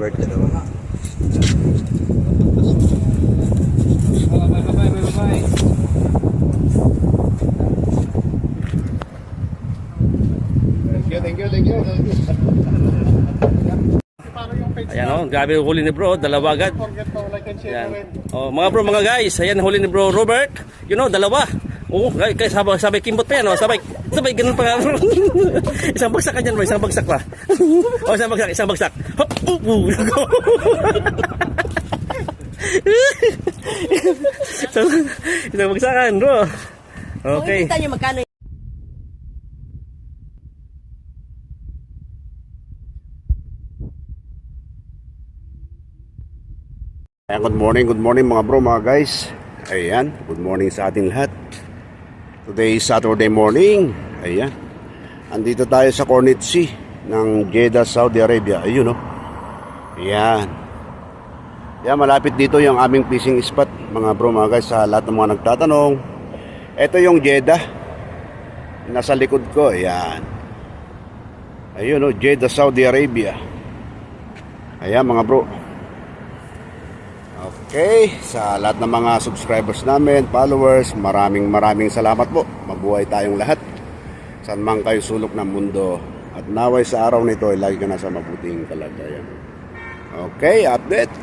Robert, dalawa. Bye. Thank you. Ayan o, grabe yung huli ni bro, dalawa agad. Ayan. Oh, mga bro, mga guys, ayan huli ni bro Robert. You know, dalawa. Oo, guys, sabay kimbot pa yan, oh. Sabay ganun pa nga. Isang bagsak ka dyan bro, isang bagsak pa. Oh, isang bagsak. Hop, isang bagsakan bro. Okay. Kita nyo magkano. Ayan, good morning mga bro, mga guys. Ayan, good morning sa ating lahat. Today is Saturday morning. Ayan, andito tayo sa Cornet Sea ng Jeddah, Saudi Arabia. Ayun, no? Ayan. Ayan, malapit dito yung aming fishing spot, mga bro, mga guys. Sa lahat ng mga nagtatanong, ito yung Jeddah. Nasa likod ko, ayan. Ayun, no? Jeddah, Saudi Arabia. Ayan, mga bro. Okay, sa lahat ng mga subscribers namin, followers, maraming salamat po. Mabuhay tayong lahat. Saan man kayo sulok ng mundo. At naway sa araw nito ay lagi ka nasa mabuting kalagayan. Okay, update.